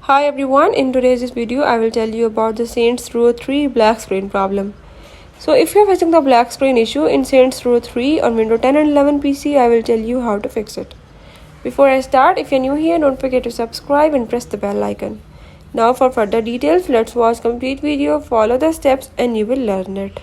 Hi everyone, in today's video I will tell you about the Saints Row 3 black screen problem. So if you are facing the black screen issue in Saints Row 3 on Windows 10 and 11 PC, I will tell you how to fix it. Before I start, if you're new here, don't forget to subscribe and press the bell icon. Now for further details, let's watch complete video, follow the steps and you will learn it.